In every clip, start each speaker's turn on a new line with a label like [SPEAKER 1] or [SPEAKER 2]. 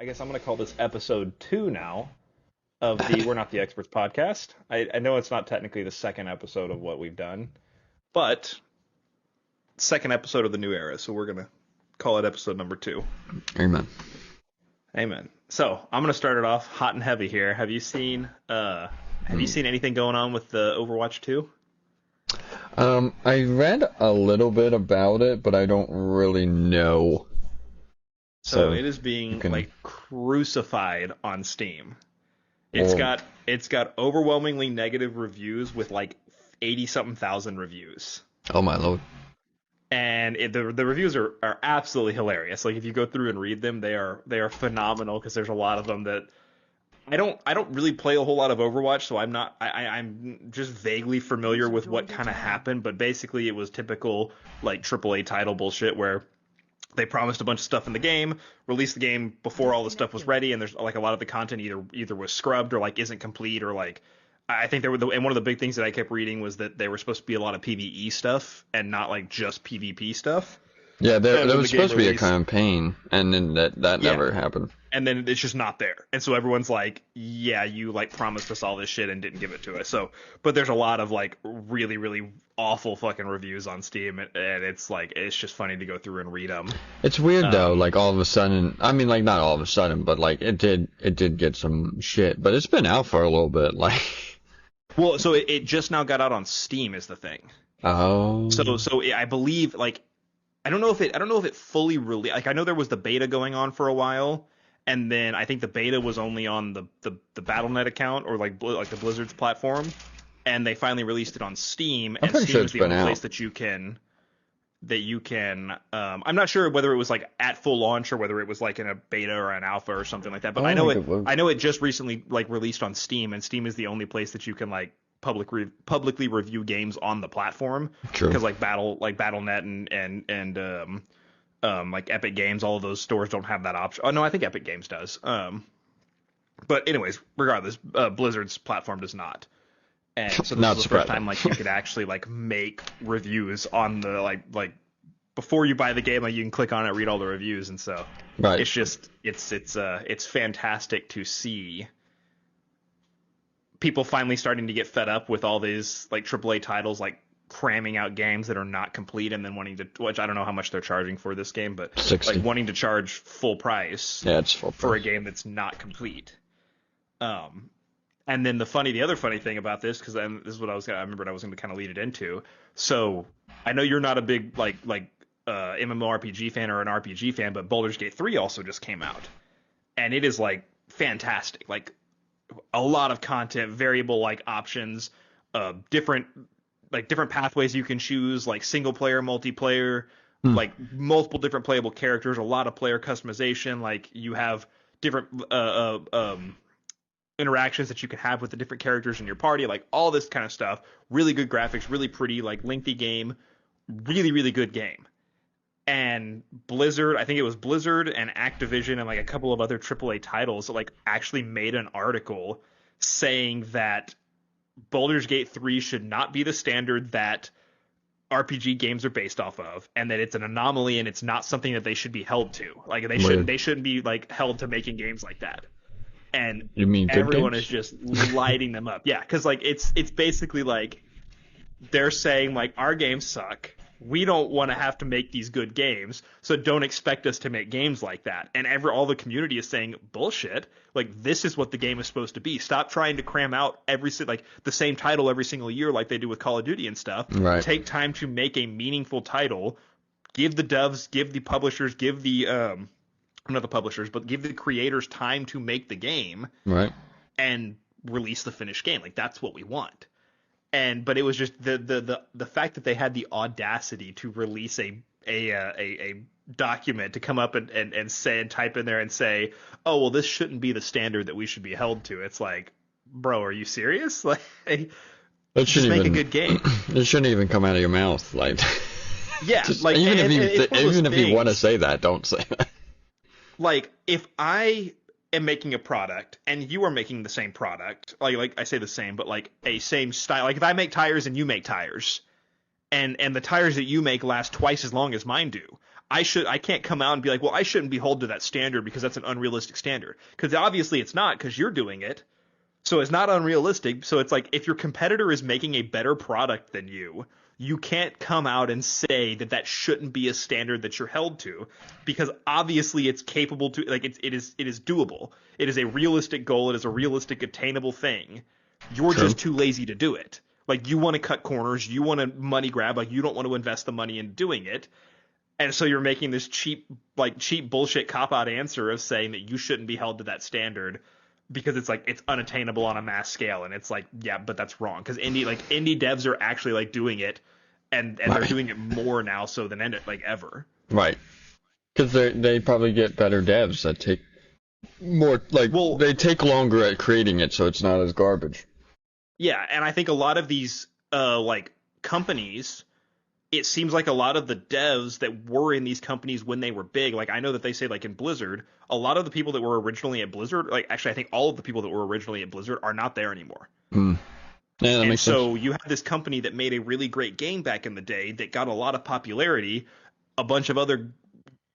[SPEAKER 1] guess I'm going to call this episode 2 now of the We're Not the Experts podcast. I know it's not technically the second episode of what we've done, but second episode of the new era, so we're going to call it episode number 2.
[SPEAKER 2] Amen.
[SPEAKER 1] Amen. So I'm going to start it off hot and heavy here. Have you seen anything going on with the Overwatch 2?
[SPEAKER 2] I read a little bit about it, but I don't really know.
[SPEAKER 1] So it is being like crucified on Steam. It's got overwhelmingly negative reviews with like 80-something thousand reviews.
[SPEAKER 2] Oh my lord.
[SPEAKER 1] And the reviews are absolutely hilarious. Like if you go through and read them, they are phenomenal because there's a lot of them that I don't really play a whole lot of Overwatch, so I'm just vaguely familiar with what kind of happened, but basically it was typical like AAA title bullshit where they promised a bunch of stuff in the game, released the game before all the stuff was ready, and there's like a lot of the content either was scrubbed or like isn't complete, or like I think and one of the big things that I kept reading was that there was supposed to be a lot of PvE stuff and not like just PvP stuff.
[SPEAKER 2] Yeah, there was supposed to be a campaign, and then that never happened.
[SPEAKER 1] And then it's just not there. And so everyone's like, yeah, you like promised us all this shit and didn't give it to us. So, but there's a lot of like really, really awful fucking reviews on Steam. And it's like, it's just funny to go through and read them.
[SPEAKER 2] It's weird though, like all of a sudden, I mean like not all of a sudden, but like it did get some shit, but it's been out for a little bit. Like,
[SPEAKER 1] well, so it just now got out on Steam is the thing.
[SPEAKER 2] Oh.
[SPEAKER 1] So I believe like, I don't know if it fully released. Like I know there was the beta going on for a while. And then I think the beta was only on the Battle.net account or like the Blizzard's platform, and they finally released it on Steam. And Steam is the only place that you can. I'm not sure whether it was like at full launch or whether it was like in a beta or an alpha or something like that. But I know it just recently like released on Steam, and Steam is the only place that you can like publicly review games on the platform.
[SPEAKER 2] True.
[SPEAKER 1] Because like Battle.net and like Epic Games, all of those stores don't have that option. Oh no, I think Epic Games does. But anyways, regardless, Blizzard's platform does not. And so this is the first time like you could actually like make reviews on the like before you buy the game, like you can click on it, read all the reviews, and so
[SPEAKER 2] right.
[SPEAKER 1] It's just it's fantastic to see people finally starting to get fed up with all these like AAA titles like cramming out games that are not complete and then wanting to, which I don't know how much they're charging for this game, but
[SPEAKER 2] 60.
[SPEAKER 1] Like wanting to charge full price
[SPEAKER 2] it's full price
[SPEAKER 1] for a game that's not complete. And then the other funny thing about this, because this is what I remembered I was going to kind of lead it into. So I know you're not a big like MMORPG fan or an RPG fan, but Baldur's Gate 3 also just came out, and it is like fantastic, like a lot of content, variable like options, different pathways you can choose, like single player, multiplayer, like multiple different playable characters, a lot of player customization. Like you have different interactions that you can have with the different characters in your party, like all this kind of stuff. Really good graphics, really pretty, like lengthy game, really, really good game. And Blizzard, I think it was Blizzard and Activision and like a couple of other AAA titles like actually made an article saying that Baldur's Gate 3 should not be the standard that RPG games are based off of, and that it's an anomaly and it's not something that they should be held to. Like they shouldn't be like held to making games like that. And
[SPEAKER 2] you mean
[SPEAKER 1] everyone is just lighting them up. Yeah, because like it's basically like they're saying like our games suck. We don't want to have to make these good games, so don't expect us to make games like that. And all the community is saying bullshit. Like this is what the game is supposed to be. Stop trying to cram out like the same title every single year, like they do with Call of Duty and stuff.
[SPEAKER 2] Right.
[SPEAKER 1] Take time to make a meaningful title. Give the devs, give the publishers, give the not the publishers, but give the creators time to make the game.
[SPEAKER 2] Right.
[SPEAKER 1] And release the finished game. Like that's what we want. But it was just the fact that they had the audacity to release a document to come up and say and type in there and say, oh well, this shouldn't be the standard that we should be held to. It's like, bro, are you serious? Like, just make a good game.
[SPEAKER 2] It shouldn't even come out of your mouth. Like,
[SPEAKER 1] yeah, like
[SPEAKER 2] even if you want to say that, don't say that.
[SPEAKER 1] Like if I am making a product and you are making the same product, like I say the same, but like a same style. Like if I make tires and you make tires, and the tires that you make last twice as long as mine do, I can't come out and be like, well, I shouldn't be held to that standard because that's an unrealistic standard. Because obviously it's not, because you're doing it. So it's not unrealistic. So it's like, if your competitor is making a better product than you can't come out and say that that shouldn't be a standard that you're held to, because obviously it's capable to, like, it is doable. It is a realistic goal. It is a realistic, attainable thing. You're
[SPEAKER 2] True.
[SPEAKER 1] just too lazy to do it. Like, you want to cut corners, you want to money grab, like, you don't want to invest the money in doing it. And so you're making this cheap bullshit cop out answer of saying that you shouldn't be held to that standard because it's like it's unattainable on a mass scale. And it's like, yeah, but that's wrong, because indie devs are actually like doing it, and they're
[SPEAKER 2] Right.
[SPEAKER 1] doing it more now so than like ever.
[SPEAKER 2] Right. Because they probably get better devs that take more, like,
[SPEAKER 1] Well,
[SPEAKER 2] they take longer at creating it, so it's not as garbage.
[SPEAKER 1] yeah, and I think a lot of these like companies, it seems like a lot of the devs that were in these companies when they were big, like I know that they say like in Blizzard, a lot of the people that were originally at Blizzard, like actually I think all of the people that were originally at Blizzard are not there anymore.
[SPEAKER 2] Hmm. Yeah, that
[SPEAKER 1] And
[SPEAKER 2] makes sense.
[SPEAKER 1] so you have this company that made a really great game back in the day that got a lot of popularity. A bunch of other,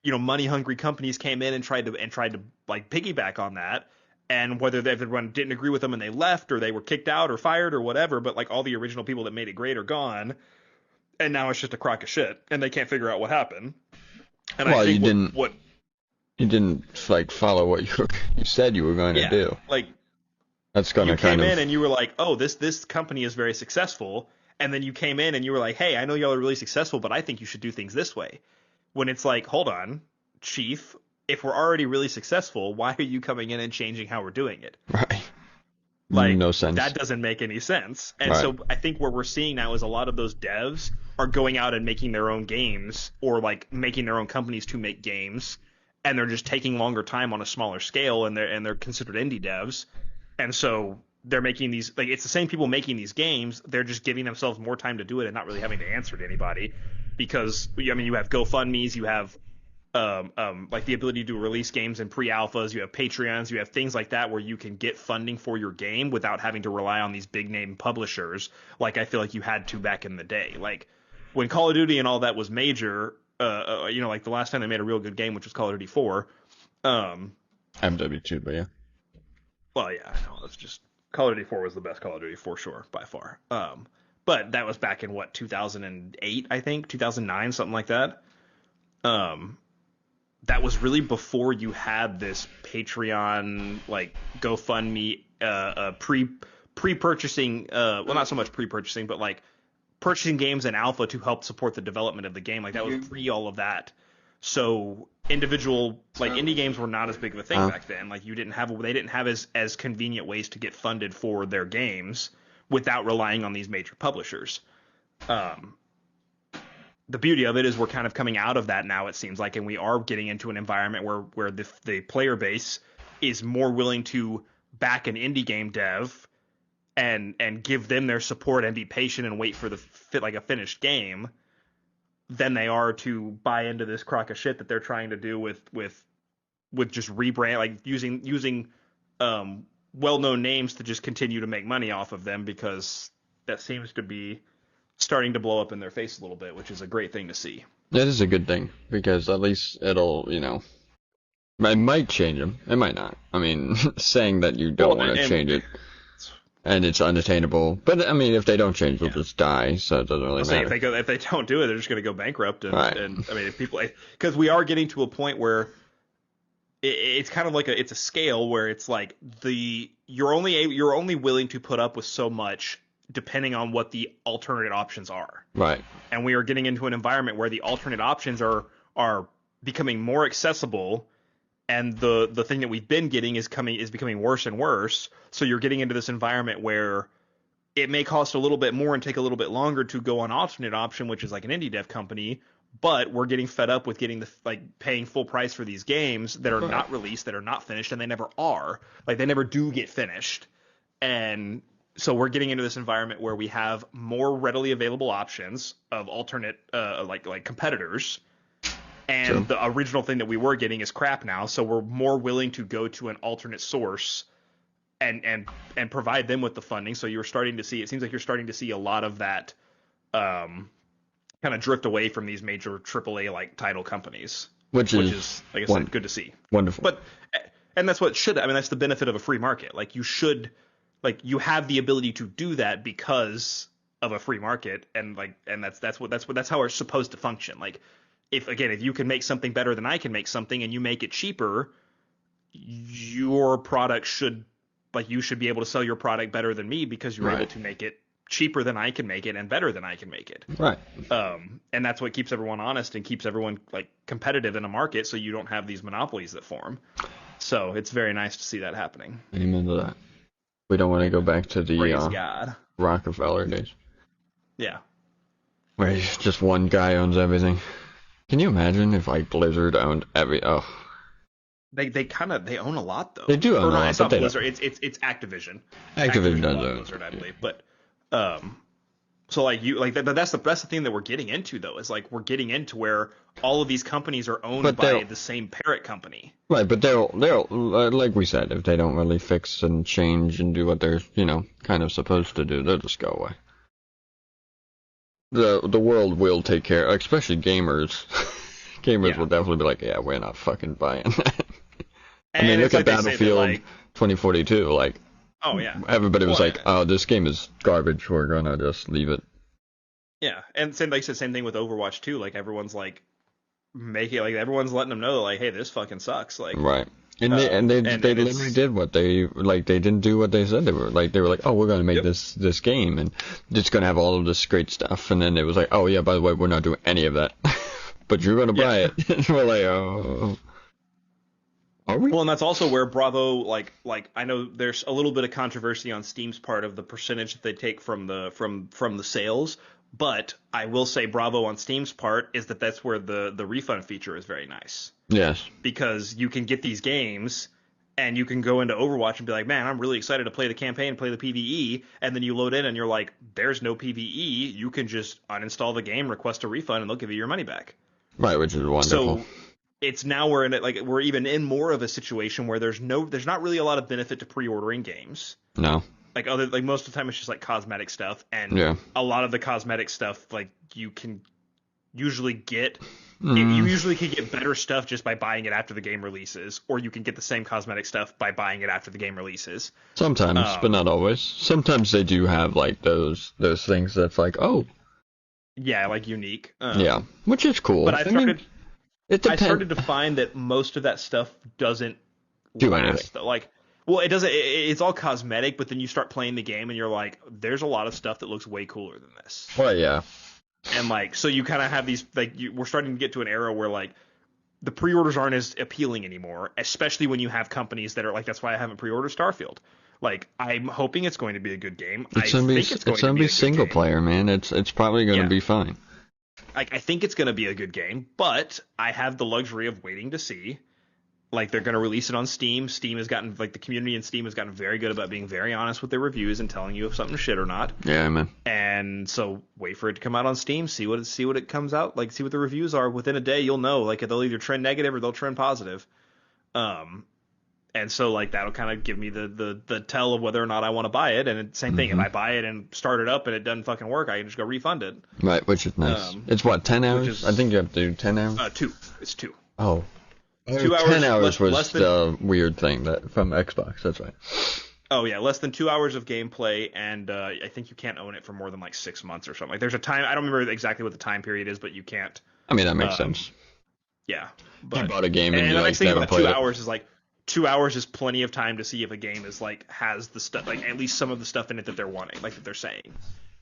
[SPEAKER 1] money hungry companies came in and tried to like piggyback on that. And whether everyone didn't agree with them and they left, or they were kicked out or fired or whatever, but like all the original people that made it great are gone, and now it's just a crock of shit, and they can't figure out what happened. And I
[SPEAKER 2] Well,
[SPEAKER 1] think what
[SPEAKER 2] you didn't like follow what you said you were going to
[SPEAKER 1] yeah,
[SPEAKER 2] do.
[SPEAKER 1] like,
[SPEAKER 2] That's going
[SPEAKER 1] you
[SPEAKER 2] to kind
[SPEAKER 1] came
[SPEAKER 2] of
[SPEAKER 1] in and you were like, oh, this company is very successful, and then you came in and you were like, hey, I know y'all are really successful, but I think you should do things this way. When it's like, hold on, chief, if we're already really successful, why are you coming in and changing how we're doing it?
[SPEAKER 2] right.
[SPEAKER 1] Like,
[SPEAKER 2] No sense.
[SPEAKER 1] that doesn't make any sense. And
[SPEAKER 2] Right.
[SPEAKER 1] so I think what we're seeing now is a lot of those devs are going out and making their own games, or like making their own companies to make games, and they're just taking longer time on a smaller scale, and they're considered indie devs. And so they're making these, like, it's the same people making these games, they're just giving themselves more time to do it and not really having to answer to anybody, because I mean, you have GoFundMe's, you have like the ability to release games in pre-alphas. You have Patreons. You have things like that where you can get funding for your game without having to rely on these big name publishers, like I feel like you had to back in the day. Like when Call of Duty and all that was major, like the last time they made a real good game, which was Call of Duty 4. Um,
[SPEAKER 2] MW2, but yeah.
[SPEAKER 1] well, yeah, I know that's just Call of Duty 4 was the best Call of Duty for sure by far. But that was back in what, 2008, I think, 2009, something like that. Um, that was really before you had this Patreon, like GoFundMe, pre-purchasing, well, not so much pre-purchasing, but like purchasing games in alpha to help support the development of the game. Like that was pre all of that. So individual, like, indie games were not as big of a thing
[SPEAKER 2] Uh,
[SPEAKER 1] back then. Like they didn't have as convenient ways to get funded for their games without relying on these major publishers. Um, the beauty of it is we're kind of coming out of that now, it seems like, and we are getting into an environment where the player base is more willing to back an indie game dev and give them their support and be patient and wait for the fit like a finished game than they are to buy into this crock of shit that they're trying to do with just rebrand, like using well-known names to just continue to make money off of them, because that seems to be starting to blow up in their face a little bit, which is a great thing to see.
[SPEAKER 2] that is a good thing because at least it'll, it might change them. It might not. I mean, saying that you don't
[SPEAKER 1] Well,
[SPEAKER 2] want to
[SPEAKER 1] and
[SPEAKER 2] change it and it's unattainable, but I mean, if they don't change, they'll
[SPEAKER 1] yeah,
[SPEAKER 2] just die, so it doesn't really
[SPEAKER 1] I'll say
[SPEAKER 2] matter.
[SPEAKER 1] if they don't do it, they're just going to go bankrupt,
[SPEAKER 2] Right.
[SPEAKER 1] and I mean, if people, because we are getting to a point where it's kind of like it's a scale where it's like you're only willing to put up with so much depending on what the alternate options are.
[SPEAKER 2] Right.
[SPEAKER 1] And we are getting into an environment where the alternate options are becoming more accessible, and the thing that we've been getting is becoming worse and worse. So you're getting into this environment where it may cost a little bit more and take a little bit longer to go on alternate option, which is like an indie dev company, but we're getting fed up with getting paying full price for these games that are
[SPEAKER 2] Right.
[SPEAKER 1] not released, that are not finished, and they never are. Like they never do get finished. And so we're getting into this environment where we have more readily available options of alternate like competitors,
[SPEAKER 2] True.
[SPEAKER 1] and the original thing that we were getting is crap now, so we're more willing to go to an alternate source and provide them with the funding. So you're starting to see, it seems like you're starting to see a lot of that, kind of drift away from these major AAA like title companies,
[SPEAKER 2] which
[SPEAKER 1] which
[SPEAKER 2] is
[SPEAKER 1] is, like I said, good to see.
[SPEAKER 2] wonderful.
[SPEAKER 1] But and that's what should, I mean, that's the benefit of a free market. Like you should, like you have the ability to do that because of a free market, and like and that's how it's supposed to function. Like if you can make something better than I can make something, and you make it cheaper, your product should, like you should be able to sell your product better than me because you're able
[SPEAKER 2] Right.
[SPEAKER 1] to make it cheaper than I can make it and better than I can make it.
[SPEAKER 2] Right.
[SPEAKER 1] And that's what keeps everyone honest and keeps everyone like competitive in a market, so you don't have these monopolies that form. So it's very nice to see that happening.
[SPEAKER 2] Amen to that. We don't want to go
[SPEAKER 1] Amen.
[SPEAKER 2] back to the
[SPEAKER 1] Praise God.
[SPEAKER 2] Rockefeller days,
[SPEAKER 1] Yeah.
[SPEAKER 2] where just one guy owns everything. Can you imagine if like Blizzard owned every? Oh,
[SPEAKER 1] They kind of they own a lot though.
[SPEAKER 2] they do own
[SPEAKER 1] Or
[SPEAKER 2] a
[SPEAKER 1] no,
[SPEAKER 2] lot,
[SPEAKER 1] it's
[SPEAKER 2] but
[SPEAKER 1] not
[SPEAKER 2] they
[SPEAKER 1] Blizzard.
[SPEAKER 2] don't.
[SPEAKER 1] It's Activision.
[SPEAKER 2] Activision
[SPEAKER 1] Activision
[SPEAKER 2] does
[SPEAKER 1] bought
[SPEAKER 2] own.
[SPEAKER 1] Blizzard, I believe. But um, so like you like that, but that's the thing that we're getting into though. Is like we're getting into where all of these companies are owned
[SPEAKER 2] But they'll
[SPEAKER 1] by the same parent company.
[SPEAKER 2] right, but they'll like we said, if they don't really fix and change and do what they're kind of supposed to do, they'll just go away. The world will take care, especially gamers. Gamers
[SPEAKER 1] Yeah.
[SPEAKER 2] will definitely be like, yeah, we're not fucking buying that. I mean,
[SPEAKER 1] And
[SPEAKER 2] look
[SPEAKER 1] it's
[SPEAKER 2] at
[SPEAKER 1] like they say that
[SPEAKER 2] Battlefield
[SPEAKER 1] like,
[SPEAKER 2] 2042. Like,
[SPEAKER 1] oh yeah.
[SPEAKER 2] everybody was
[SPEAKER 1] Well,
[SPEAKER 2] like, oh, this game is garbage. We're gonna just leave it.
[SPEAKER 1] yeah, and same like I said, same thing with Overwatch too. Like everyone's like making like everyone's letting them know like, hey, this fucking sucks. Like,
[SPEAKER 2] Right. And they
[SPEAKER 1] and
[SPEAKER 2] literally
[SPEAKER 1] it's
[SPEAKER 2] did what they like. They didn't do what they said they were. Like they were like, oh, we're gonna make
[SPEAKER 1] yep,
[SPEAKER 2] this game and it's gonna have all of this great stuff. And then it was like, oh yeah, by the way, we're not doing any of that. But you're gonna
[SPEAKER 1] yeah.
[SPEAKER 2] buy it. And we're like, oh, are we?
[SPEAKER 1] Well, and that's also where Bravo like I know there's a little bit of controversy on Steam's part of the percentage that they take from the sales, but I will say Bravo on Steam's part is that that's where the refund feature is very nice
[SPEAKER 2] Yes.
[SPEAKER 1] because you can get these games and you can go into Overwatch and be like, man, I'm really excited to play the campaign, play the PvE, and then you load in and you're like, there's no PvE. You can just uninstall the game, request a refund, and they'll give you your money back.
[SPEAKER 2] Right, which is wonderful.
[SPEAKER 1] So it's now we're in it like we're even in more of a situation where there's not really a lot of benefit to pre-ordering games.
[SPEAKER 2] No.
[SPEAKER 1] Like other like most of the time it's just like cosmetic stuff, and
[SPEAKER 2] Yeah.
[SPEAKER 1] a lot of the cosmetic stuff like you can usually get you
[SPEAKER 2] Mm,
[SPEAKER 1] usually can get better stuff just by buying it after the game releases, or you can get the same cosmetic stuff by buying it after the game releases.
[SPEAKER 2] sometimes, but
[SPEAKER 1] Um,
[SPEAKER 2] not always. Sometimes they do have like those things that's like, oh,
[SPEAKER 1] yeah, like unique.
[SPEAKER 2] yeah, which is cool.
[SPEAKER 1] But
[SPEAKER 2] I mean, it
[SPEAKER 1] I
[SPEAKER 2] depends.
[SPEAKER 1] started to find that most of that stuff doesn't
[SPEAKER 2] Do anything.
[SPEAKER 1] last. Like, well, it doesn't. It's all cosmetic, but then you start playing the game and you're like, there's a lot of stuff that looks way cooler than this.
[SPEAKER 2] Well, yeah.
[SPEAKER 1] And like, so you kind of have these like we're starting to get to an era where like the pre-orders aren't as appealing anymore, especially when you have companies that are like, that's why I haven't pre-ordered Starfield. Like, I'm hoping it's going to be a good game. I think it's going
[SPEAKER 2] It's
[SPEAKER 1] to
[SPEAKER 2] gonna
[SPEAKER 1] be
[SPEAKER 2] be
[SPEAKER 1] a good
[SPEAKER 2] single
[SPEAKER 1] game.
[SPEAKER 2] player, man. It's probably gonna
[SPEAKER 1] Yeah.
[SPEAKER 2] be fine.
[SPEAKER 1] Like, I think it's going to be a good game, but I have the luxury of waiting to see. Like, they're going to release it on Steam. Steam has gotten, like, the community in Steam has gotten very good about being very honest with their reviews and telling you if something's shit or not.
[SPEAKER 2] Yeah, man.
[SPEAKER 1] And so wait for it to come out on Steam, see what it comes out, like, see what the reviews are. Within a day, you'll know, like, they'll either trend negative or they'll trend positive. Um, and so, like, that'll kind of give me the tell of whether or not I want to buy it. And same thing, if
[SPEAKER 2] Hmm.
[SPEAKER 1] I buy it and start it up and it doesn't fucking work, I can just go refund it.
[SPEAKER 2] Right, which is nice.
[SPEAKER 1] Um,
[SPEAKER 2] It's what, 10
[SPEAKER 1] which
[SPEAKER 2] hours? I
[SPEAKER 1] is
[SPEAKER 2] think you have to do 10 hours.
[SPEAKER 1] two. It's two.
[SPEAKER 2] Oh.
[SPEAKER 1] 2 hours.
[SPEAKER 2] 10 hours was
[SPEAKER 1] less than.
[SPEAKER 2] the weird thing that from Xbox. That's right.
[SPEAKER 1] Oh yeah, less than 2 hours of gameplay, and I think you can't own it for more than like 6 months or something. Like there's a time. I don't remember exactly what the time period is, but you can't.
[SPEAKER 2] I mean, that makes
[SPEAKER 1] Um,
[SPEAKER 2] sense.
[SPEAKER 1] Yeah,
[SPEAKER 2] You
[SPEAKER 1] but
[SPEAKER 2] bought a game and
[SPEAKER 1] and
[SPEAKER 2] you
[SPEAKER 1] the
[SPEAKER 2] like
[SPEAKER 1] nice thing
[SPEAKER 2] never
[SPEAKER 1] about
[SPEAKER 2] played
[SPEAKER 1] two
[SPEAKER 2] it.
[SPEAKER 1] hours is like 2 hours is plenty of time to see if a game is like has the stuff, like at least some of the stuff in it that they're wanting, like that they're saying.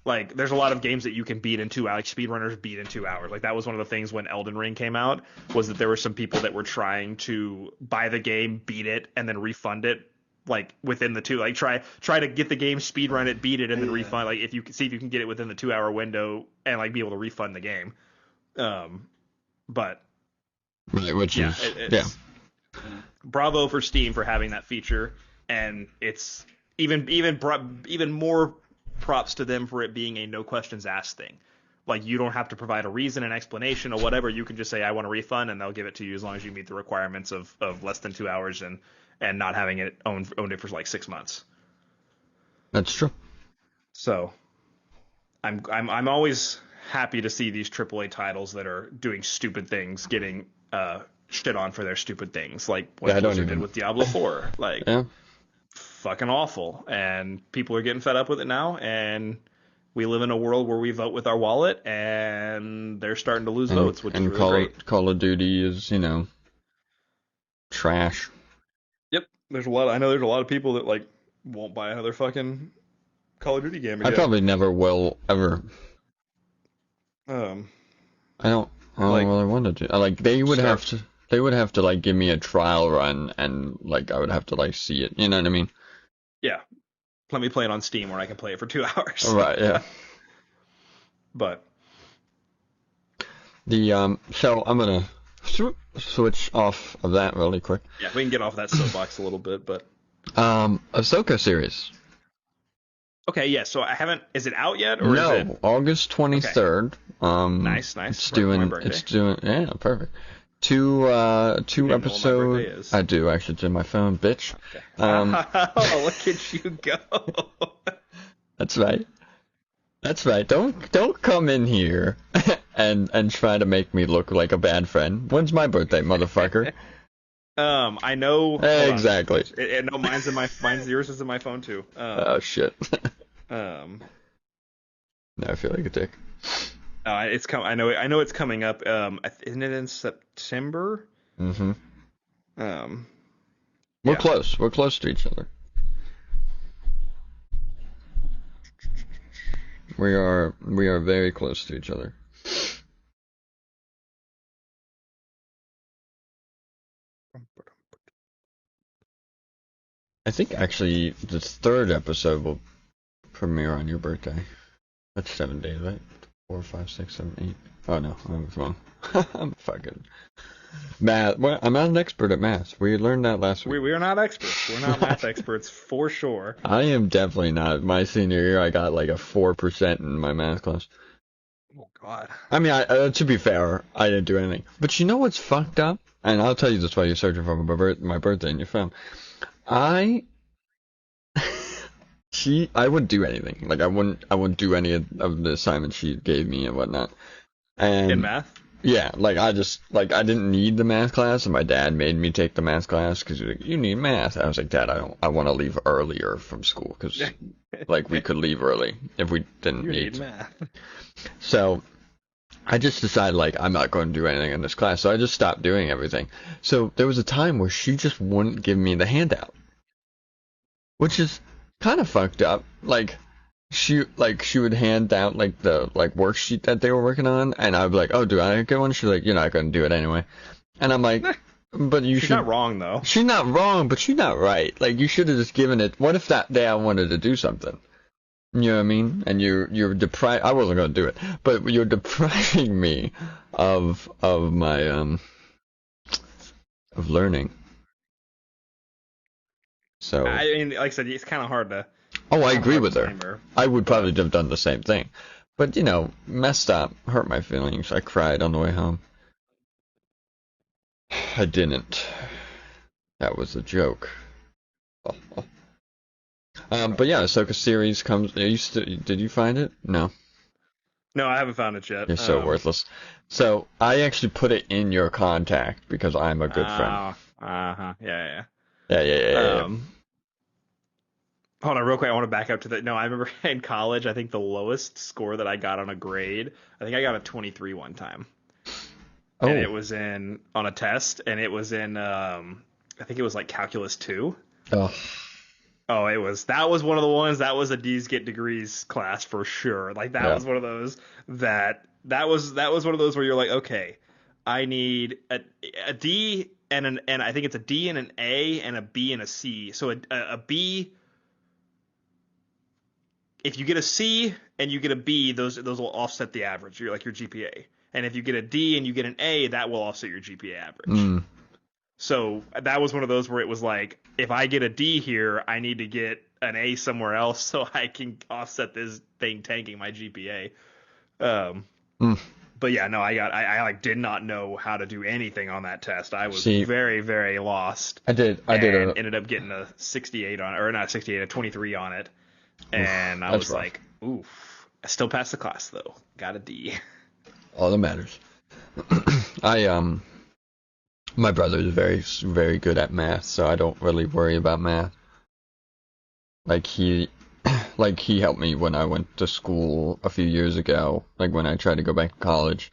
[SPEAKER 1] Like there's a lot of games that you can beat in 2 hours. Like speedrunners beat in 2 hours. Like that was one of the things when Elden Ring came out, was that there were some people that were trying to buy the game, beat it, and then refund it like within the two. Like try to get the game, speedrun it, beat it, and then refund. Like if you can see if you can get it within the 2 hour window and like be able to refund the game. But
[SPEAKER 2] Right, which
[SPEAKER 1] yeah,
[SPEAKER 2] is, yeah.
[SPEAKER 1] it's bravo for Steam for having that feature, and it's even more props to them for it being a no questions asked thing. Like you don't have to provide a reason, an explanation, or whatever. You can just say I want a refund, and they'll give it to you as long as you meet the requirements of less than 2 hours and not having it owned it for like 6 months.
[SPEAKER 2] That's true.
[SPEAKER 1] So I'm always happy to see these AAA titles that are doing stupid things getting shit on for their stupid things, like
[SPEAKER 2] Yeah,
[SPEAKER 1] what
[SPEAKER 2] I don't
[SPEAKER 1] Blizzard did
[SPEAKER 2] even.
[SPEAKER 1] with Diablo 4. Like,
[SPEAKER 2] Yeah,
[SPEAKER 1] fucking awful. And people are getting fed up with it now. And we live in a world where we vote with our wallet, and they're starting to lose
[SPEAKER 2] and
[SPEAKER 1] votes, which is
[SPEAKER 2] and
[SPEAKER 1] really great.
[SPEAKER 2] Call of Duty is trash.
[SPEAKER 1] Yep. I know there's a lot of people that like won't buy another fucking Call of Duty game
[SPEAKER 2] I
[SPEAKER 1] again.
[SPEAKER 2] probably never will ever.
[SPEAKER 1] Um,
[SPEAKER 2] I don't
[SPEAKER 1] like
[SPEAKER 2] really want to do. Like
[SPEAKER 1] start.
[SPEAKER 2] they would have to like give me a trial run and like I would have to like see it. You know what I mean?
[SPEAKER 1] Yeah. Let me play it on Steam where I can play it for 2 hours.
[SPEAKER 2] Right. Yeah.
[SPEAKER 1] But
[SPEAKER 2] The so I'm gonna switch off of that really quick.
[SPEAKER 1] yeah, we can get off that soapbox a little bit. But
[SPEAKER 2] Ahsoka series.
[SPEAKER 1] okay, yeah. So I haven't. Is it out yet, or is it
[SPEAKER 2] No, August
[SPEAKER 1] okay?
[SPEAKER 2] 23rd.
[SPEAKER 1] Nice, nice.
[SPEAKER 2] It's
[SPEAKER 1] Right for my
[SPEAKER 2] doing
[SPEAKER 1] birthday.
[SPEAKER 2] yeah, perfect. Two
[SPEAKER 1] You don't even know what my birthday
[SPEAKER 2] episode.
[SPEAKER 1] is.
[SPEAKER 2] I do actually. It's in my phone, bitch.
[SPEAKER 1] Okay.
[SPEAKER 2] Um,
[SPEAKER 1] Oh, look at you go.
[SPEAKER 2] that's right. That's right. Don't come in here and try to make me look like a bad friend. When's my birthday, motherfucker?
[SPEAKER 1] I know. Hold on.
[SPEAKER 2] Exactly.
[SPEAKER 1] No, mine's yours is in my phone too.
[SPEAKER 2] Oh shit.
[SPEAKER 1] Um,
[SPEAKER 2] Now I feel like a dick.
[SPEAKER 1] it's come. I know it's coming up. Isn't it in September?
[SPEAKER 2] Mm-hmm.
[SPEAKER 1] Um,
[SPEAKER 2] We're
[SPEAKER 1] yeah.
[SPEAKER 2] close. We're close to each other. We are very close to each other. I think actually the third episode will premiere on your birthday. That's 7 days, right? 4, 5, 6, 7, 8. Oh no, I was wrong. I'm fucking math. Well, I'm not an expert at math. We learned that last week.
[SPEAKER 1] We are not experts. We're not math experts for sure.
[SPEAKER 2] I am definitely not. My senior year, I got like a 4% in my math class.
[SPEAKER 1] Oh God.
[SPEAKER 2] I mean, to be fair, I didn't do anything. But you know what's fucked up? And I'll tell you this while you're searching for my birthday in your phone. I I wouldn't do anything. Like I wouldn't do any of the assignments she gave me and whatnot.
[SPEAKER 1] In
[SPEAKER 2] And
[SPEAKER 1] math?
[SPEAKER 2] yeah, I didn't need the math class, and my dad made me take the math class because he was like, you need math. I was like, Dad, I want to leave earlier from school because like we could leave early if we didn't
[SPEAKER 1] You
[SPEAKER 2] need
[SPEAKER 1] need
[SPEAKER 2] to.
[SPEAKER 1] math.
[SPEAKER 2] So I just decided like I'm not going to do anything in this class, so I just stopped doing everything. So there was a time where she just wouldn't give me the handout, which is kind of fucked up. She would hand out like the like worksheet that they were working on, and I'd be like, "Oh, do I get one?" She's like, "You're not going to do it anyway," and I'm like, "But you
[SPEAKER 1] She's not
[SPEAKER 2] should."
[SPEAKER 1] wrong though.
[SPEAKER 2] She's not wrong, but she's not right. Like you should have just given it. What if that day I wanted to do something? You know what I mean? And you're deprived. I wasn't going to do it, but you're depriving me of my of learning. So,
[SPEAKER 1] I mean, like I said, it's kind of hard to
[SPEAKER 2] oh, I
[SPEAKER 1] kind of
[SPEAKER 2] agree
[SPEAKER 1] hard to
[SPEAKER 2] with her.
[SPEAKER 1] blame her.
[SPEAKER 2] I would
[SPEAKER 1] But
[SPEAKER 2] probably have done the same thing, but messed up, hurt my feelings. I cried on the way home. I didn't. That was a joke. But yeah, Ahsoka series comes. Did you find it? No.
[SPEAKER 1] no, I haven't found it yet.
[SPEAKER 2] You're so worthless. So I actually put it in your contact because I'm a good friend.
[SPEAKER 1] Uh-huh. Yeah,
[SPEAKER 2] Yeah, yeah, yeah,
[SPEAKER 1] yeah.
[SPEAKER 2] yeah.
[SPEAKER 1] Hold on, real quick. I want to back up to the. No, I remember in college. I think the lowest score that I got on a grade. I think I got a 23 one time, and
[SPEAKER 2] Oh,
[SPEAKER 1] it was in on a test, and it was in. I think it was like calculus 2.
[SPEAKER 2] oh,
[SPEAKER 1] Oh, that was one of the ones that was a D's get degrees class for sure. Like that
[SPEAKER 2] yeah.
[SPEAKER 1] was one of those that was one of those where you're like, okay, I need a D and I think it's a D and an A and a B and a C. So a B, if you get a C and you get a B, those will offset the average. You're like your GPA. And if you get a D and you get an A, that will offset your GPA average.
[SPEAKER 2] Mm,
[SPEAKER 1] So that was one of those where it was like, if I get a D here, I need to get an A somewhere else so I can offset this thing tanking my GPA. Um,
[SPEAKER 2] mm.
[SPEAKER 1] but yeah, no, I like did not know how to do anything on that test. I was
[SPEAKER 2] See,
[SPEAKER 1] very, very lost
[SPEAKER 2] I did
[SPEAKER 1] and
[SPEAKER 2] a.
[SPEAKER 1] ended up getting a 68 on, or not 68, a 23 on it.
[SPEAKER 2] Oof,
[SPEAKER 1] And I
[SPEAKER 2] that's
[SPEAKER 1] was
[SPEAKER 2] rough.
[SPEAKER 1] like, oof. I still passed the class though. Got a D.
[SPEAKER 2] All that matters. I my brother is very very good at math, so I don't really worry about math. Like he like he helped me when I went to school a few years ago, like when I tried to go back to college.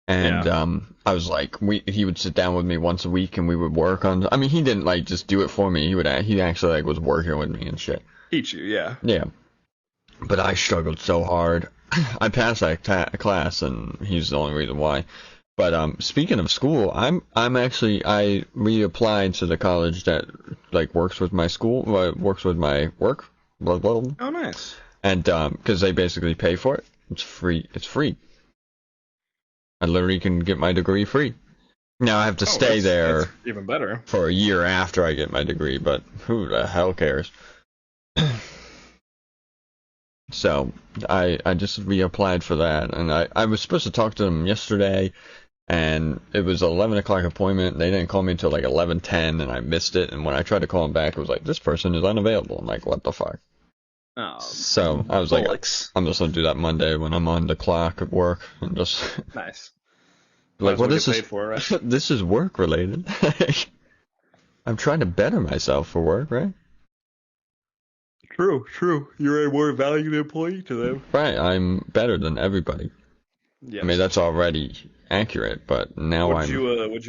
[SPEAKER 2] And
[SPEAKER 1] Yeah.
[SPEAKER 2] I was like, he would sit down with me once a week and we would work on. I mean, he didn't like just do it for me. He actually like was working with me and shit.
[SPEAKER 1] Teach you, yeah.
[SPEAKER 2] Yeah, but I struggled so hard. I passed that class, and he's the only reason why. But speaking of school, I reapplied to the college that like works with my school, works with my work, blah, blah, blah.
[SPEAKER 1] Oh, nice.
[SPEAKER 2] And because they basically pay for it. It's free. It's free. I literally can get my degree free. Now I have to stay there
[SPEAKER 1] That's even better.
[SPEAKER 2] for a year after I get my degree, but who the hell cares? So I just reapplied for that, and I was supposed to talk to them yesterday, and it was an 11 o'clock appointment. They didn't call me until like 11:10, and I missed it. And when I tried to call them back, it was like, this person is unavailable. I'm like, what the fuck?
[SPEAKER 1] Oh,
[SPEAKER 2] So I was like, I'm just gonna do that Monday when I'm on the clock at work, and just
[SPEAKER 1] nice.
[SPEAKER 2] like, well, this is
[SPEAKER 1] paid for, right?
[SPEAKER 2] this is work related. I'm trying to better myself for work, right?
[SPEAKER 1] True. You're a more valued employee to them.
[SPEAKER 2] Right, I'm better than everybody.
[SPEAKER 1] Yes.
[SPEAKER 2] I mean, that's already accurate, but now
[SPEAKER 1] What'd
[SPEAKER 2] I'm
[SPEAKER 1] you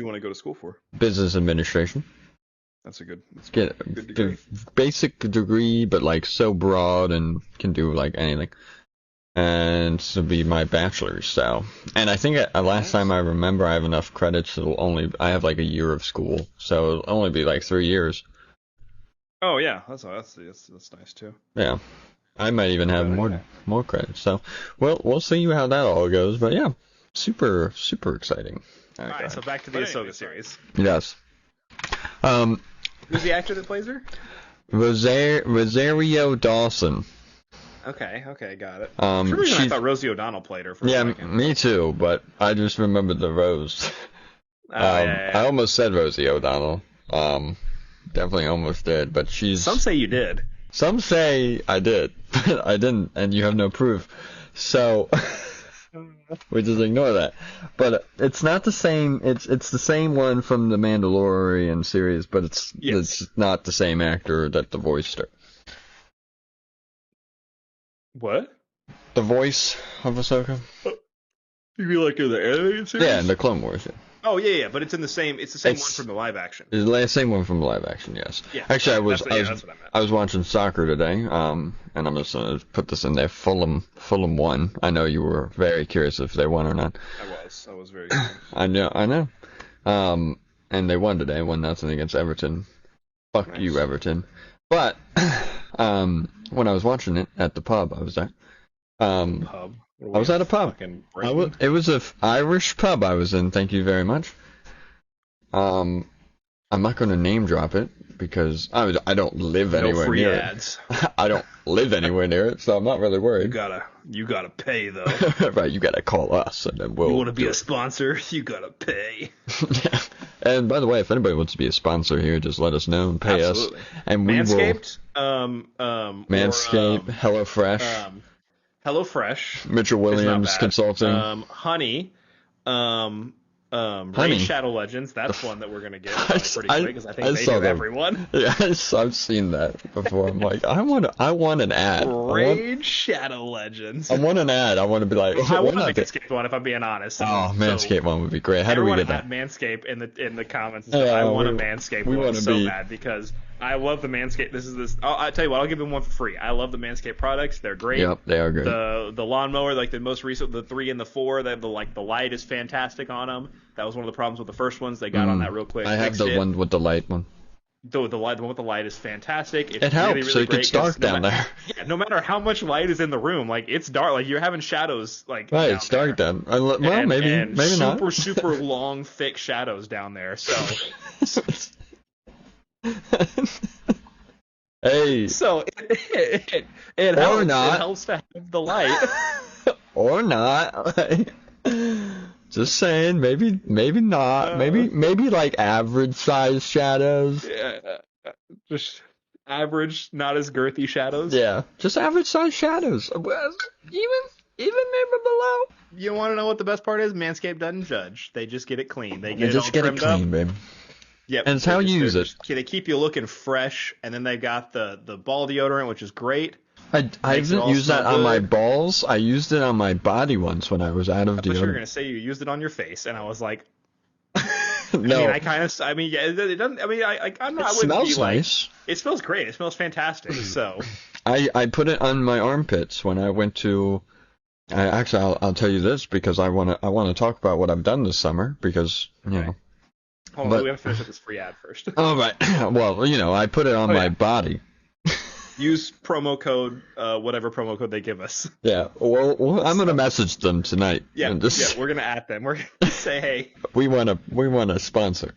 [SPEAKER 1] want to go to school for?
[SPEAKER 2] business administration.
[SPEAKER 1] That's a good
[SPEAKER 2] Get
[SPEAKER 1] good degree.
[SPEAKER 2] the basic degree, but like so broad and can do like anything. And this will be my bachelor's, so. And I think last time I remember, I have enough credits. I have like a year of school, so it'll only be like 3 years.
[SPEAKER 1] Oh yeah, that's nice too.
[SPEAKER 2] Yeah, I might even have
[SPEAKER 1] Okay.
[SPEAKER 2] more credits. So, well, we'll see how that all goes. But yeah, super exciting.
[SPEAKER 1] All right, so back to the Ahsoka series.
[SPEAKER 2] Yes. Um,
[SPEAKER 1] Who's the actor that plays her?
[SPEAKER 2] Rosario Dawson.
[SPEAKER 1] Okay, got it.
[SPEAKER 2] Um,
[SPEAKER 1] For some reason I
[SPEAKER 2] she's-
[SPEAKER 1] thought Rosie O'Donnell played her for a
[SPEAKER 2] Yeah,
[SPEAKER 1] second.
[SPEAKER 2] me too. But I just remembered the Rose.
[SPEAKER 1] Yeah.
[SPEAKER 2] I almost said Rosie O'Donnell. Definitely almost did, but she's.
[SPEAKER 1] Some say you did.
[SPEAKER 2] Some say I did, but I didn't, and you have no proof. So we just ignore that. But it's not the same. It's the same one from the Mandalorian series, but it's not the same actor that the voiced her.
[SPEAKER 1] What?
[SPEAKER 2] The voice of Ahsoka?
[SPEAKER 1] You mean like in the animated series?
[SPEAKER 2] Yeah, in the Clone Wars. Yeah.
[SPEAKER 1] Oh yeah, but it's the same one
[SPEAKER 2] It's-
[SPEAKER 1] from the live action.
[SPEAKER 2] It's the same one from live action, yes.
[SPEAKER 1] Yeah.
[SPEAKER 2] Actually,
[SPEAKER 1] That's what I meant.
[SPEAKER 2] I was watching soccer today, and I'm just gonna put this in there. Fulham won. I know you were very curious if they won or not.
[SPEAKER 1] I was very curious.
[SPEAKER 2] I know. And they won today, 1-0 against Everton. Fuck
[SPEAKER 1] Nice.
[SPEAKER 2] you, Everton. But when I was watching it at the pub I was at,
[SPEAKER 1] Pub.
[SPEAKER 2] I was at a pub.
[SPEAKER 1] Fucking Brighton?
[SPEAKER 2] It was a Irish pub I was in. Thank you very much. I'm not going to name drop it because I don't live
[SPEAKER 1] No
[SPEAKER 2] anywhere
[SPEAKER 1] free
[SPEAKER 2] near
[SPEAKER 1] ads.
[SPEAKER 2] it. I don't live anywhere near it, so I'm not really
[SPEAKER 1] You
[SPEAKER 2] worried.
[SPEAKER 1] gotta pay though.
[SPEAKER 2] Right, you gotta call us and then we'll.
[SPEAKER 1] You want to be
[SPEAKER 2] do
[SPEAKER 1] a
[SPEAKER 2] it.
[SPEAKER 1] sponsor? You gotta pay.
[SPEAKER 2] And by the way, if anybody wants to be a sponsor here, just let us know and pay
[SPEAKER 1] Absolutely.
[SPEAKER 2] us, and we
[SPEAKER 1] Manscaped.
[SPEAKER 2] Manscaped, HelloFresh,
[SPEAKER 1] HelloFresh.
[SPEAKER 2] Mitchell
[SPEAKER 1] is not
[SPEAKER 2] Williams
[SPEAKER 1] bad.
[SPEAKER 2] Consulting.
[SPEAKER 1] Honey.
[SPEAKER 2] Honey.
[SPEAKER 1] Raid Shadow Legends. That's one that we're gonna get
[SPEAKER 2] I
[SPEAKER 1] pretty
[SPEAKER 2] I-
[SPEAKER 1] quick because I
[SPEAKER 2] I
[SPEAKER 1] think they
[SPEAKER 2] saw
[SPEAKER 1] do
[SPEAKER 2] them.
[SPEAKER 1] everyone.
[SPEAKER 2] Yeah, I've seen that before. I'm like, I want an ad.
[SPEAKER 1] Raid Shadow Legends.
[SPEAKER 2] I want an ad. I want to be like,
[SPEAKER 1] I
[SPEAKER 2] why
[SPEAKER 1] want a
[SPEAKER 2] not?
[SPEAKER 1] Manscaped one if I'm being honest.
[SPEAKER 2] Oh, Manscaped one would be great. How do we get that?
[SPEAKER 1] Manscaped in the comments. And stuff. I want a Manscaped one so bad because I love the Manscaped. I'll tell you what. I'll give them one for free. I love the Manscaped products. They're great.
[SPEAKER 2] Yep, they are great.
[SPEAKER 1] The lawnmower, like the most recent, the 3 and the 4, they have the light is fantastic on them. That was one of the problems with the first ones. They got on that real quick.
[SPEAKER 2] I have
[SPEAKER 1] fixed
[SPEAKER 2] the
[SPEAKER 1] it.
[SPEAKER 2] one with the light one.
[SPEAKER 1] The one with the light is fantastic. It's
[SPEAKER 2] It helps,
[SPEAKER 1] really, really
[SPEAKER 2] so it
[SPEAKER 1] great
[SPEAKER 2] gets dark
[SPEAKER 1] 'cause no
[SPEAKER 2] down there.
[SPEAKER 1] Yeah, no matter how much light is in the room, like it's dark. Like you're having shadows. Like
[SPEAKER 2] Right,
[SPEAKER 1] down
[SPEAKER 2] it's dark
[SPEAKER 1] there.
[SPEAKER 2] then. Well,
[SPEAKER 1] And
[SPEAKER 2] maybe not.
[SPEAKER 1] super long, thick shadows down there. So
[SPEAKER 2] Hey,
[SPEAKER 1] it
[SPEAKER 2] Or
[SPEAKER 1] helps.
[SPEAKER 2] not.
[SPEAKER 1] It helps to have the light.
[SPEAKER 2] or not. Just saying, maybe not. Maybe like average size shadows.
[SPEAKER 1] Just average, not as girthy shadows.
[SPEAKER 2] Yeah, just average size shadows. Well, even Even maybe below.
[SPEAKER 1] You want to know what the best part is? Manscaped doesn't judge. They just get it clean. They get
[SPEAKER 2] They
[SPEAKER 1] it all
[SPEAKER 2] just get it
[SPEAKER 1] trimmed up.
[SPEAKER 2] clean, babe.
[SPEAKER 1] Yep.
[SPEAKER 2] And it's how you use it.
[SPEAKER 1] They keep you looking fresh, and then they've got the ball deodorant, which is great.
[SPEAKER 2] I haven't used that on my balls. I used it on my body once when I was out of
[SPEAKER 1] I thought you were
[SPEAKER 2] deodorant.
[SPEAKER 1] gonna say you used it on your face, and I was like,
[SPEAKER 2] No.
[SPEAKER 1] I mean, yeah, it doesn't. I mean, I'm not.
[SPEAKER 2] It smells nice.
[SPEAKER 1] It smells great. It smells fantastic. So
[SPEAKER 2] I put it on my armpits when I went to. I'll tell you this because I wanna talk about what I've done this summer because you know.
[SPEAKER 1] Hold on, we have to finish up this free ad first.
[SPEAKER 2] Oh right. Well, you know, I put it on my body.
[SPEAKER 1] Use promo code, whatever promo code they give us.
[SPEAKER 2] Yeah. Well, I'm gonna message them tonight.
[SPEAKER 1] Yeah. Yeah. We're gonna at them. We're gonna say, hey.
[SPEAKER 2] We want a sponsor.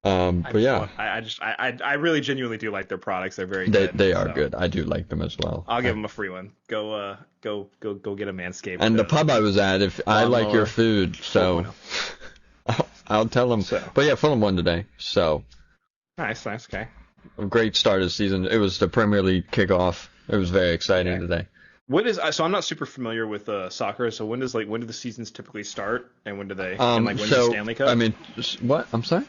[SPEAKER 2] But yeah.
[SPEAKER 1] I really genuinely do like their products. They're very good.
[SPEAKER 2] They are good. I do like them as well.
[SPEAKER 1] I'll give them a free one. Go get a Manscaped.
[SPEAKER 2] And the pub I was at, if I like your food, so I'll tell them. So. But yeah, Fulham won today. So.
[SPEAKER 1] Nice. Okay.
[SPEAKER 2] A great start of the season. It was the Premier League kickoff. It was very exciting today.
[SPEAKER 1] So I'm not super familiar with soccer. So when do the seasons typically start, and when do they? And when's the Stanley Cup?
[SPEAKER 2] I mean, what? I'm sorry.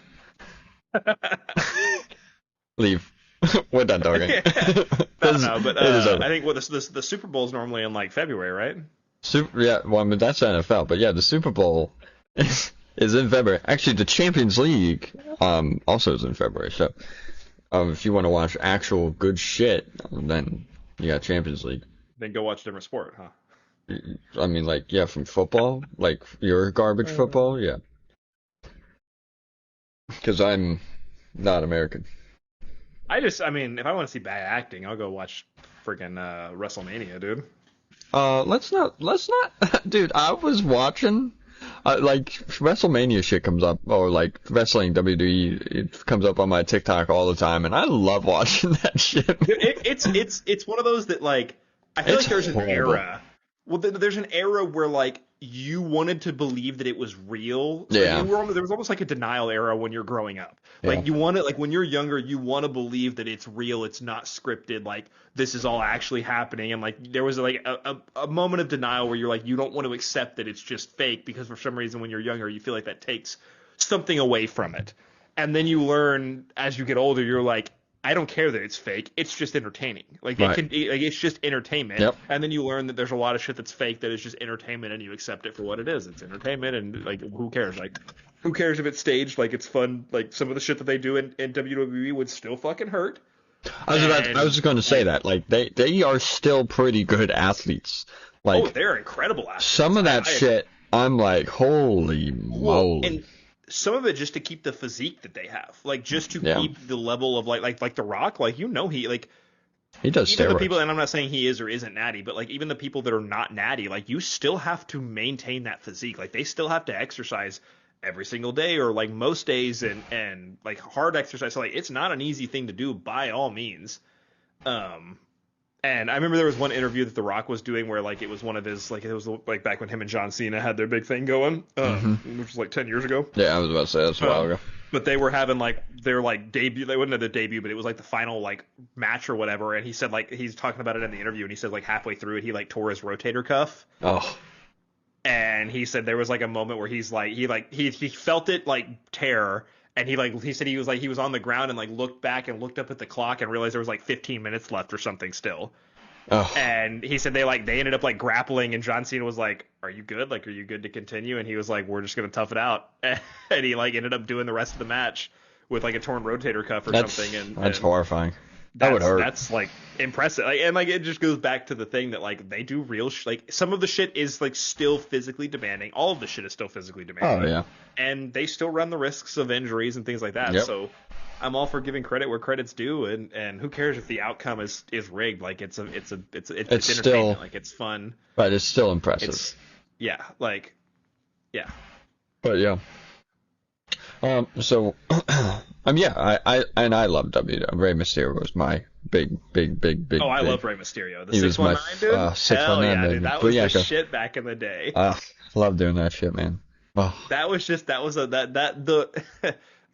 [SPEAKER 2] Leave. We're done talking.
[SPEAKER 1] No, but I think the Super Bowl is normally in like February, right?
[SPEAKER 2] Yeah, well, I mean that's NFL, but yeah, the Super Bowl is in February. Actually, the Champions League also is in February. So if you want to watch actual good shit, then you got Champions League.
[SPEAKER 1] Then go watch a different sport, huh?
[SPEAKER 2] I mean, like yeah, from football, like your garbage football, yeah. Because I'm not American.
[SPEAKER 1] I mean, if I want to see bad acting, I'll go watch freaking WrestleMania, dude.
[SPEAKER 2] Let's not, dude. I was watching, like WrestleMania shit comes up, or like wrestling WWE, it comes up on my TikTok all the time, and I love watching that shit.
[SPEAKER 1] It's one of those that like I feel like there's
[SPEAKER 2] horrible.
[SPEAKER 1] An era. Well, there's an era where like you wanted to believe that it was real.
[SPEAKER 2] Yeah.
[SPEAKER 1] There was almost like a denial era when you're growing up. Like you want to, like when you're younger, you want to believe that it's real, it's not scripted, like this is all actually happening. And like there was like a moment of denial where you're like you don't want to accept that it's just fake because for some reason when you're younger you feel like that takes something away from it. And then you learn as you get older, you're like, I don't care that it's fake. It's just entertaining. Like it's just entertainment.
[SPEAKER 2] Yep.
[SPEAKER 1] And then you learn that there's a lot of shit that's fake that is just entertainment, and you accept it for what it is. It's entertainment, and like who cares? Like who cares if it's staged? Like it's fun. Like some of the shit that they do in WWE would still fucking hurt.
[SPEAKER 2] I was just going to say that. Like they are still pretty good athletes. Like
[SPEAKER 1] they're incredible athletes.
[SPEAKER 2] Some of that shit, I'm like, holy moly.
[SPEAKER 1] And some of it just to keep the physique that they have, like just to keep the level of like The Rock, like he does
[SPEAKER 2] steroids.
[SPEAKER 1] The people, and I'm not saying he is or isn't natty, but like even the people that are not natty, like you still have to maintain that physique. Like they still have to exercise every single day or like most days and like hard exercise. So like it's not an easy thing to do by all means. And I remember there was one interview that The Rock was doing where like it was one of his like it was like back when him and John Cena had their big thing going, which was like 10 years ago.
[SPEAKER 2] Yeah, I was about to say that's a while ago.
[SPEAKER 1] But they were having like their like debut. They wouldn't have the debut, but it was like the final like match or whatever. And he said like he's talking about it in the interview, and he said like halfway through it he like tore his rotator cuff.
[SPEAKER 2] Oh.
[SPEAKER 1] And he said there was like a moment where he's like he felt it like tear. And he said he was on the ground and like looked back and looked up at the clock and realized there was like 15 minutes left or something still.
[SPEAKER 2] Oh.
[SPEAKER 1] And he said they ended up like grappling, and John Cena was like, "Are you good? Like, are you good to continue?" And he was like, "We're just gonna tough it out." And he like ended up doing the rest of the match with like a torn rotator cuff or something. And
[SPEAKER 2] that's horrifying. That would hurt. That's
[SPEAKER 1] like impressive. Like, and like it just goes back to the thing that like they do real like some of the shit is like still physically demanding. All of the shit is still physically demanding.
[SPEAKER 2] Oh yeah.
[SPEAKER 1] And they still run the risks of injuries and things like that.
[SPEAKER 2] Yep.
[SPEAKER 1] So I'm all for giving credit where credit's due, and who cares if the outcome is rigged? Like it's entertainment.
[SPEAKER 2] Still,
[SPEAKER 1] like it's fun.
[SPEAKER 2] But it's still impressive.
[SPEAKER 1] Yeah. But yeah.
[SPEAKER 2] So, I love WWE. Rey Mysterio was my big.
[SPEAKER 1] Oh, I love Rey Mysterio. The 619 dude.
[SPEAKER 2] 619,
[SPEAKER 1] hell yeah, dude. That was the
[SPEAKER 2] Booyaka.
[SPEAKER 1] shit back in the day.
[SPEAKER 2] Love doing that shit, man. Oh.
[SPEAKER 1] That was just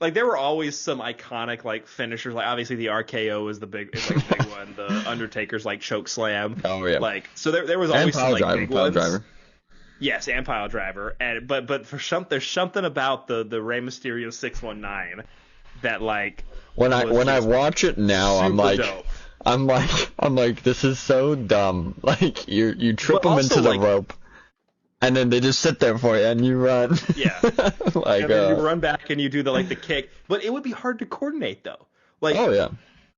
[SPEAKER 1] like there were always some iconic like finishers. Like obviously the RKO is like the big one. The Undertaker's like choke slam.
[SPEAKER 2] Oh yeah.
[SPEAKER 1] Like so there was
[SPEAKER 2] And
[SPEAKER 1] always some like big
[SPEAKER 2] pile
[SPEAKER 1] ones.
[SPEAKER 2] driver.
[SPEAKER 1] Yes, and pile driver. And but for some there's something about the Rey Mysterio 619 that like
[SPEAKER 2] When I
[SPEAKER 1] just
[SPEAKER 2] watch it now,
[SPEAKER 1] super dope.
[SPEAKER 2] I'm like, this is so dumb. Like you trip
[SPEAKER 1] But
[SPEAKER 2] them
[SPEAKER 1] also
[SPEAKER 2] into the
[SPEAKER 1] like
[SPEAKER 2] rope, and then they just sit there for you, and you run.
[SPEAKER 1] yeah.
[SPEAKER 2] Like
[SPEAKER 1] And then you run back and you do the kick. But it would be hard to coordinate though. Like
[SPEAKER 2] oh yeah,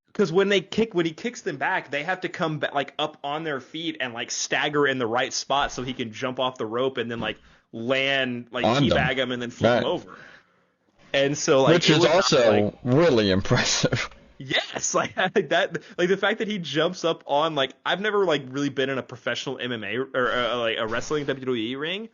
[SPEAKER 1] because when he kicks them back, they have to come back, like up on their feet and like stagger in the right spot so he can jump off the rope and then like land like
[SPEAKER 2] on them.
[SPEAKER 1] teabag him and then flip
[SPEAKER 2] Right.
[SPEAKER 1] him over. And so like
[SPEAKER 2] Which
[SPEAKER 1] it
[SPEAKER 2] is
[SPEAKER 1] was not,
[SPEAKER 2] also
[SPEAKER 1] like,
[SPEAKER 2] really impressive.
[SPEAKER 1] yes, like that, like the fact that he jumps up on like I've never like really been in a professional MMA or like a wrestling WWE ring,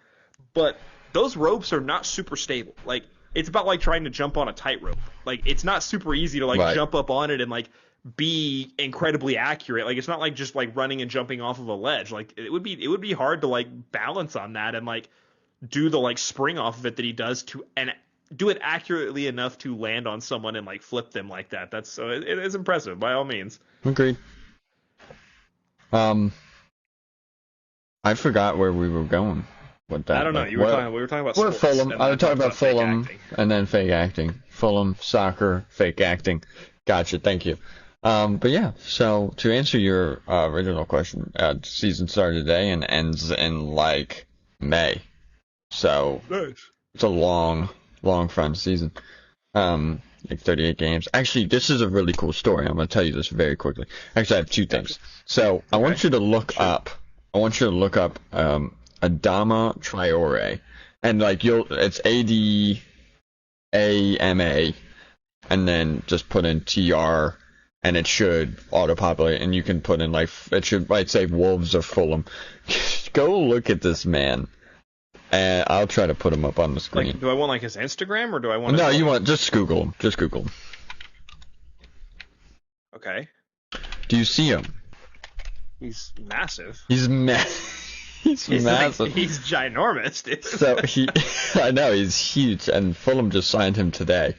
[SPEAKER 1] but those ropes are not super stable. Like it's about like trying to jump on a tightrope. Like it's not super easy to like
[SPEAKER 2] Right.
[SPEAKER 1] jump up on it and like be incredibly accurate. Like it's not like just like running and jumping off of a ledge. Like it would be hard to like balance on that and like do the like spring off of it that he does to and do it accurately enough to land on someone and like flip them like that. That's so it is impressive by all means.
[SPEAKER 2] Agreed. I forgot where we were going with that.
[SPEAKER 1] I don't know.
[SPEAKER 2] but
[SPEAKER 1] We were talking about
[SPEAKER 2] we're
[SPEAKER 1] sports,
[SPEAKER 2] Fulham.
[SPEAKER 1] and
[SPEAKER 2] I
[SPEAKER 1] then
[SPEAKER 2] was talking about
[SPEAKER 1] fake
[SPEAKER 2] Fulham
[SPEAKER 1] acting.
[SPEAKER 2] and then fake acting. Fulham, soccer, fake acting. Gotcha. Thank you. But yeah, so to answer your original question, season started today and ends in like May. So
[SPEAKER 1] Nice.
[SPEAKER 2] it's a long fun season. Like 38 games. Actually, this is a really cool story. I'm going to tell you this very quickly. Actually, I have two things. So I want you to look up. I want you to look up Adama Traore, and like it's ADAMA, and then just put in TR, and it should auto-populate, and you can put in like it should might say Wolves or Fulham. Go look at this man. And I'll try to put him up on the screen.
[SPEAKER 1] Like, do I want like his Instagram or do I want?
[SPEAKER 2] No, you want just Google him. Just Google him.
[SPEAKER 1] Okay.
[SPEAKER 2] Do you see him?
[SPEAKER 1] He's massive.
[SPEAKER 2] He's He's massive.
[SPEAKER 1] Like, he's ginormous, dude.
[SPEAKER 2] So I know he's huge, and Fulham just signed him today.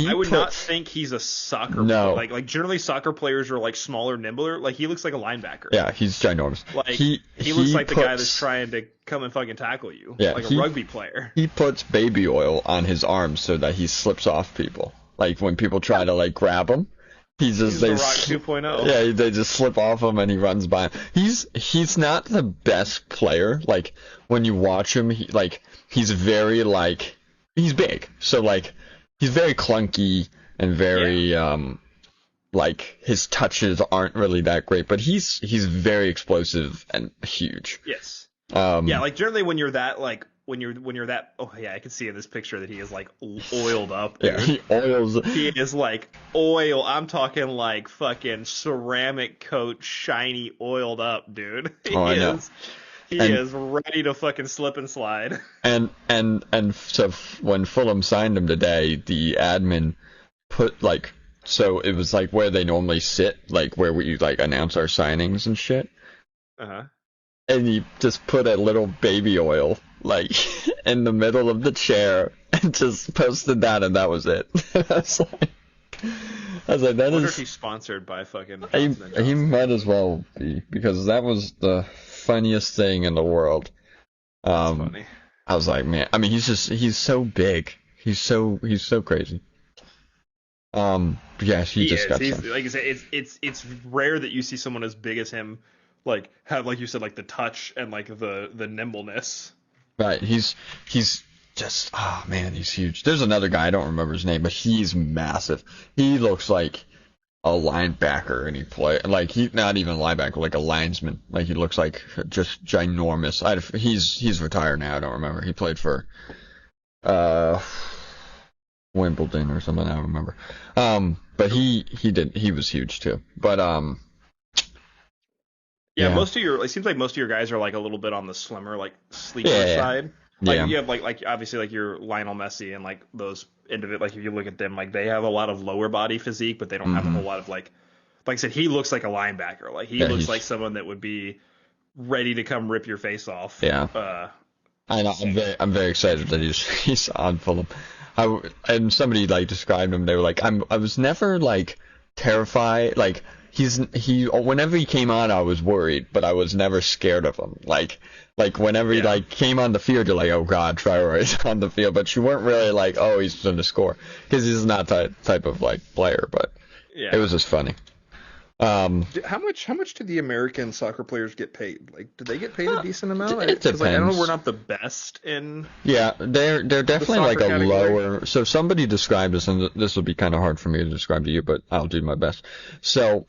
[SPEAKER 1] I would not think he's a soccer
[SPEAKER 2] No.
[SPEAKER 1] player. Like generally soccer players are like smaller, nimbler. Like he looks like a linebacker.
[SPEAKER 2] Yeah, he's ginormous.
[SPEAKER 1] Like he looks like the guy that's trying to come and fucking tackle you.
[SPEAKER 2] Yeah,
[SPEAKER 1] like a rugby player.
[SPEAKER 2] He puts baby oil on his arms so that he slips off people. Like when people try to like grab him, he's
[SPEAKER 1] the Rock 2.0.
[SPEAKER 2] Yeah, they just slip off him and he runs by him. He's not the best player. Like when you watch him, he's very like he's big. So like he's very clunky and very like his touches aren't really that great, but he's very explosive and huge.
[SPEAKER 1] Yes.
[SPEAKER 2] Yeah,
[SPEAKER 1] like generally when you're that like when you're that oh yeah, I can see in this picture that he is like oiled up. Dude.
[SPEAKER 2] Yeah, he oils.
[SPEAKER 1] He is like oil. I'm talking like fucking ceramic coat, shiny, oiled up, dude.
[SPEAKER 2] I know.
[SPEAKER 1] He is ready to fucking slip and slide.
[SPEAKER 2] And so when Fulham signed him today, the admin put like so it was like where they normally sit, like where we like announce our signings and shit.
[SPEAKER 1] Uh-huh.
[SPEAKER 2] And he just put a little baby oil like in the middle of the chair and just posted that, and that was it. I was like, that
[SPEAKER 1] I wonder
[SPEAKER 2] is.
[SPEAKER 1] if he's sponsored by fucking
[SPEAKER 2] He
[SPEAKER 1] Johnson & Johnson.
[SPEAKER 2] might as well be, because that was the funniest thing in the world.
[SPEAKER 1] That's funny.
[SPEAKER 2] I was like, man, I mean, he's so big. He's so crazy. Yeah, he just got some.
[SPEAKER 1] Like I said, it's rare that you see someone as big as him, like have like you said, like the touch and like the nimbleness.
[SPEAKER 2] Right, he's just man, he's huge. There's another guy, I don't remember his name, but he's massive. He looks like a linebacker, and he's not even a linebacker, like a linesman. Like he looks like just ginormous. He's retired now. I don't remember. He played for Wimbledon or something. I don't remember. But he was huge too. But
[SPEAKER 1] yeah, it seems like most of your guys are like a little bit on the slimmer, like sleeper side. Like
[SPEAKER 2] Yeah.
[SPEAKER 1] you have like obviously like your Lionel Messi and like those like if you look at them, like they have a lot of lower body physique, but they don't have a whole lot of like I said, he looks like a linebacker. Like he looks like someone that would be ready to come rip your face off.
[SPEAKER 2] Yeah. I know.
[SPEAKER 1] Insane.
[SPEAKER 2] I'm very excited that he's on Fulham. And somebody like described him. They were like, I was never like terrified. Like he whenever he came on, I was worried, but I was never scared of him. Like whenever he
[SPEAKER 1] Yeah.
[SPEAKER 2] like came on the field, you're like, oh God, Traore is on the field. But you weren't really like, oh, he's going to score because he's not that type of like player. But it
[SPEAKER 1] Yeah.
[SPEAKER 2] was just funny. Um,
[SPEAKER 1] How much do the American soccer players get paid? Like, do they get paid a decent amount?
[SPEAKER 2] it
[SPEAKER 1] Because like I know we're
[SPEAKER 2] depends.
[SPEAKER 1] not the best in
[SPEAKER 2] Yeah, they're
[SPEAKER 1] the
[SPEAKER 2] definitely like
[SPEAKER 1] soccer
[SPEAKER 2] a
[SPEAKER 1] category.
[SPEAKER 2] lower. So somebody described this, and this will be kind of hard for me to describe to you, but I'll do my best. So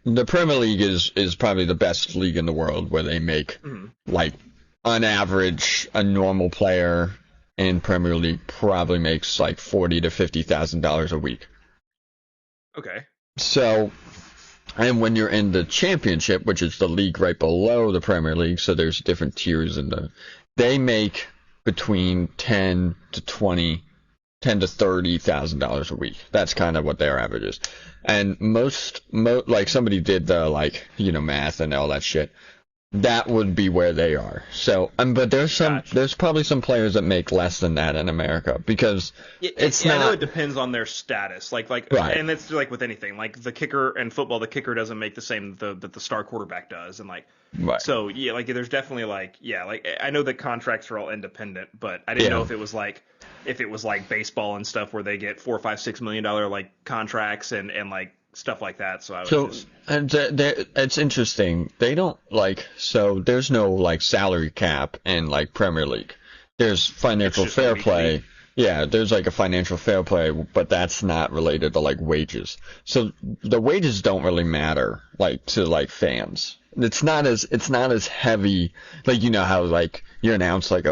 [SPEAKER 2] the Premier League is probably the best league in the world, where they make
[SPEAKER 1] Mhm.
[SPEAKER 2] like on average a normal player in Premier League probably makes like $40,000 to $50,000 a week.
[SPEAKER 1] Okay.
[SPEAKER 2] So and when you're in the Championship, which is the league right below the Premier League, so there's different tiers in they make between 10 to $30,000 a week. That's kind of what their average is. And like somebody did the like, math and all that shit. That would be where they are. So, but
[SPEAKER 1] Gotcha.
[SPEAKER 2] there's probably some players that make less than that in America because it's
[SPEAKER 1] I know
[SPEAKER 2] not
[SPEAKER 1] it depends on their status.
[SPEAKER 2] right,
[SPEAKER 1] And it's like with anything. Like the kicker and football, the kicker doesn't make the same that the star quarterback does, and like
[SPEAKER 2] right,
[SPEAKER 1] so yeah, like there's definitely like yeah, like I know that contracts are all independent, but I didn't know
[SPEAKER 2] yeah.
[SPEAKER 1] if it was like baseball and stuff where they get 4 or 5 $6 million like contracts and like stuff like that. So I was
[SPEAKER 2] So,
[SPEAKER 1] just
[SPEAKER 2] and it's interesting. They don't like, so there's no like salary cap in like Premier League. There's
[SPEAKER 1] it's
[SPEAKER 2] financial
[SPEAKER 1] just
[SPEAKER 2] fair
[SPEAKER 1] weekly.
[SPEAKER 2] play. Yeah, there's like a financial fair play, but that's not related to like wages. So the wages don't really matter like to like fans. It's not as heavy, like how like you announce like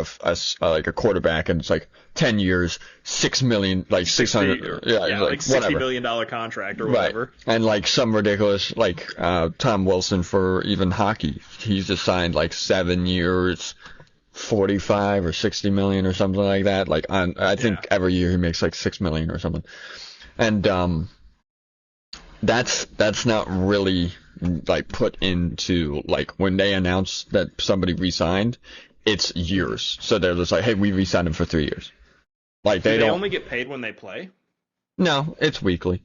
[SPEAKER 2] like a quarterback and it's like 10 years, 6 million, like
[SPEAKER 1] 60
[SPEAKER 2] 600,
[SPEAKER 1] or
[SPEAKER 2] yeah,
[SPEAKER 1] yeah,
[SPEAKER 2] like
[SPEAKER 1] like $60
[SPEAKER 2] whatever.
[SPEAKER 1] million contract or
[SPEAKER 2] Right.
[SPEAKER 1] whatever.
[SPEAKER 2] And like some ridiculous, like Tom Wilson for even hockey. He's just signed like 7 years, 45 or 60 million or something like that. Like I
[SPEAKER 1] Yeah.
[SPEAKER 2] think every year he makes like 6 million or something. And that's not really like put into like when they announce that somebody resigned, it's
[SPEAKER 1] Hmm.
[SPEAKER 2] years. So they're just like, hey, we resigned him for 3 years. Like
[SPEAKER 1] Do
[SPEAKER 2] they
[SPEAKER 1] they
[SPEAKER 2] don't.
[SPEAKER 1] only get paid when they play?
[SPEAKER 2] No, it's weekly.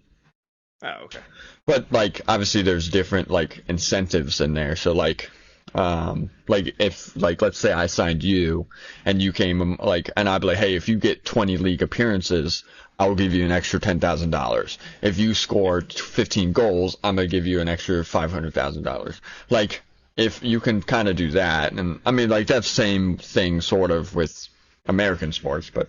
[SPEAKER 1] Oh, okay.
[SPEAKER 2] But like obviously there's different like incentives in there. So like if like let's say I signed you and you came like and I'd be like, hey, if you get 20 league appearances, I will give you an extra $10,000. If you
[SPEAKER 1] Yeah.
[SPEAKER 2] score 15 goals, I'm gonna give you an extra $500,000. Like if you can kind of do that, and I mean like that's same thing sort of with American sports, but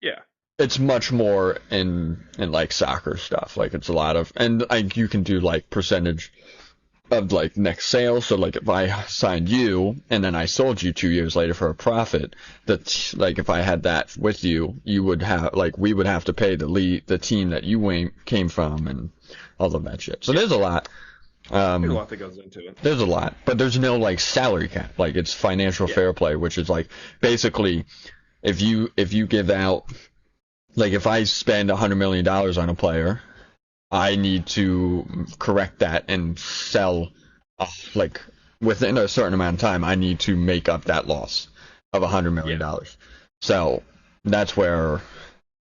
[SPEAKER 1] Yeah.
[SPEAKER 2] it's much more in like soccer stuff. Like it's a lot of and like you can do like percentage of like next sale. So like if I signed you and then I sold you 2 years later for a profit, that's like if I had that with you, you would have like we would have to pay the team that you came from and all of that shit. So
[SPEAKER 1] Yeah.
[SPEAKER 2] there's a lot.
[SPEAKER 1] There's a
[SPEAKER 2] Um,
[SPEAKER 1] lot that goes into it.
[SPEAKER 2] there's a lot, but there's no like salary cap. Like it's financial
[SPEAKER 1] Yeah.
[SPEAKER 2] fair play, which is like basically if you give out like if I spend $100 million on a player, I need to correct that and sell like within a certain amount of time. I need to make up that loss of $100 million
[SPEAKER 1] Yeah.
[SPEAKER 2] dollars. So that's where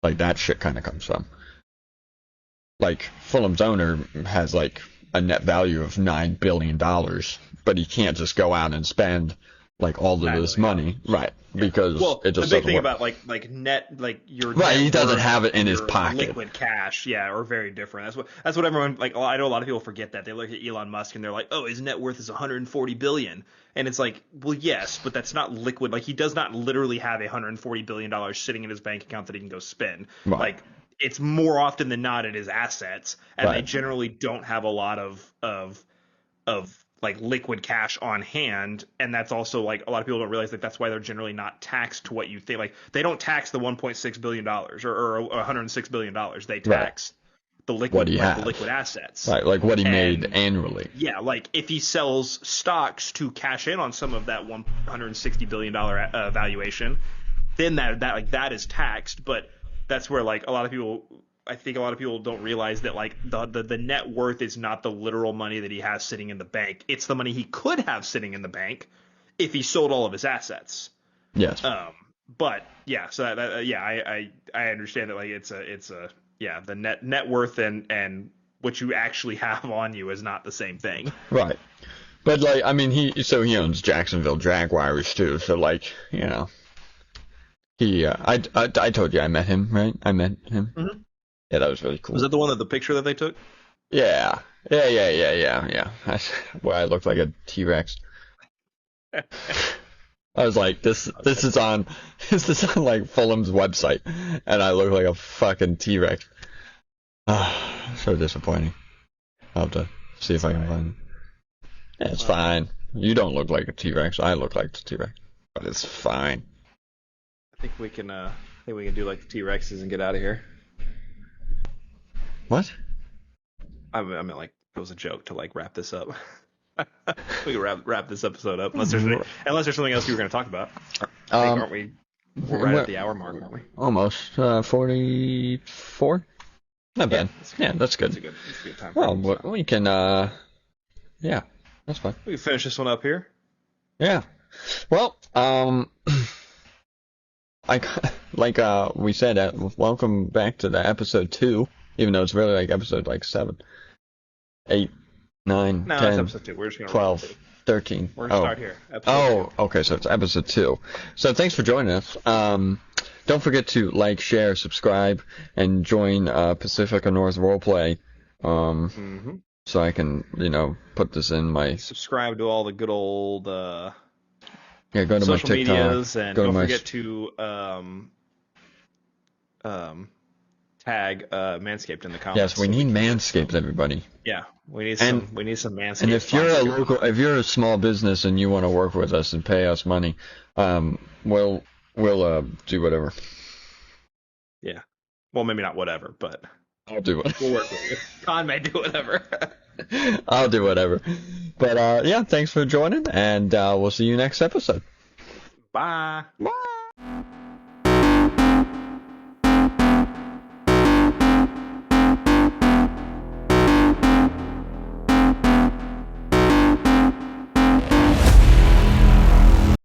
[SPEAKER 2] like that shit kind of comes from. Like Fulham's owner has like a net value of $9 billion, but he can't just go out and spend like all of
[SPEAKER 1] Nine
[SPEAKER 2] this
[SPEAKER 1] million
[SPEAKER 2] money,
[SPEAKER 1] dollars.
[SPEAKER 2] right?
[SPEAKER 1] Yeah.
[SPEAKER 2] Because
[SPEAKER 1] Well,
[SPEAKER 2] it
[SPEAKER 1] the
[SPEAKER 2] just
[SPEAKER 1] big
[SPEAKER 2] doesn't
[SPEAKER 1] thing
[SPEAKER 2] work.
[SPEAKER 1] about like net like your
[SPEAKER 2] Right,
[SPEAKER 1] net
[SPEAKER 2] he doesn't
[SPEAKER 1] worth
[SPEAKER 2] have it in
[SPEAKER 1] and
[SPEAKER 2] his
[SPEAKER 1] your
[SPEAKER 2] pocket.
[SPEAKER 1] liquid cash, yeah, are very different. That's what everyone like. I know a lot of people forget that they look at Elon Musk and they're like, oh, his net worth is 140 billion, and it's like, well, yes, but that's not liquid. Like he does not literally have $140 billion sitting in his bank account that he can go spend.
[SPEAKER 2] Right,
[SPEAKER 1] Like it's more often than not it is assets, and they
[SPEAKER 2] right,
[SPEAKER 1] generally don't have a lot of like liquid cash on hand, and that's also like a lot of people don't realize that that's why they're generally not taxed to what you think. Like they don't tax the 1.6 billion dollars or 106 billion dollars. They
[SPEAKER 2] right.
[SPEAKER 1] tax the
[SPEAKER 2] What
[SPEAKER 1] liquid
[SPEAKER 2] do you
[SPEAKER 1] like the
[SPEAKER 2] have?
[SPEAKER 1] liquid assets.
[SPEAKER 2] Right, like what he made
[SPEAKER 1] And
[SPEAKER 2] annually.
[SPEAKER 1] yeah, like if he sells stocks to cash in on some of that 160 billion dollar valuation, then that is taxed. But that's where like a lot of people, I think a lot of people don't realize that like the net worth is not the literal money that he has sitting in the bank. It's the money he could have sitting in the bank if he sold all of his assets.
[SPEAKER 2] Yes.
[SPEAKER 1] But yeah, so yeah, I understand that like it's a yeah, the net worth and what you actually have on you is not the same thing.
[SPEAKER 2] Right. But like, I mean, he owns Jacksonville Jaguars too. So like, I told you I met him, right? I met him.
[SPEAKER 1] Mm-hmm.
[SPEAKER 2] Yeah, that was really
[SPEAKER 1] Was
[SPEAKER 2] cool.
[SPEAKER 1] that the one of the picture that they took?
[SPEAKER 2] Yeah. Yeah. Where I looked like a T-Rex. I was like, this is on this is on like Fulham's website, and I look like a fucking T-Rex. Ah, so disappointing. I'll have to see if I can find it. Yeah, it's fine. You don't look like a T-Rex. I look like the T-Rex, but it's fine.
[SPEAKER 1] I think we can do like the T-Rexes and get out of here.
[SPEAKER 2] What?
[SPEAKER 1] I mean like it was a joke to like wrap this up. We can wrap this episode up unless there's something else you were going to talk about. I think, aren't we? We're right at the hour mark, aren't we?
[SPEAKER 2] Almost 44. Not bad. Yeah, that's good.
[SPEAKER 1] That's a good time.
[SPEAKER 2] Well, we can. Yeah, that's fine.
[SPEAKER 1] We can finish this one up here.
[SPEAKER 2] Yeah. Well, we said, welcome back to the episode 2, even though it's really like episode like 7, 8, 9,
[SPEAKER 1] No,
[SPEAKER 2] 10,
[SPEAKER 1] it's episode 2. We're just gonna
[SPEAKER 2] 12, 13.
[SPEAKER 1] We're gonna start here. Episode 2.
[SPEAKER 2] Okay, so it's episode 2. So thanks for joining us. Don't forget to like, share, subscribe, and join Pacifica North Roleplay. So I can, put this in my...
[SPEAKER 1] Subscribe to all the good old
[SPEAKER 2] go to my
[SPEAKER 1] social
[SPEAKER 2] TikTok,
[SPEAKER 1] medias, and
[SPEAKER 2] go to
[SPEAKER 1] don't
[SPEAKER 2] my...
[SPEAKER 1] forget to tag Manscaped in the comments.
[SPEAKER 2] Yes, we need Manscaped, everybody.
[SPEAKER 1] Yeah, we need some Manscaped.
[SPEAKER 2] And if you're a small business and you want to work with us and pay us money, we'll do whatever.
[SPEAKER 1] Yeah. Well, maybe not whatever, but
[SPEAKER 2] I'll do whatever.
[SPEAKER 1] we'll work with you. Con may do whatever.
[SPEAKER 2] I'll do whatever. But yeah, thanks for joining, and we'll see you next episode.
[SPEAKER 1] Bye.
[SPEAKER 2] Bye.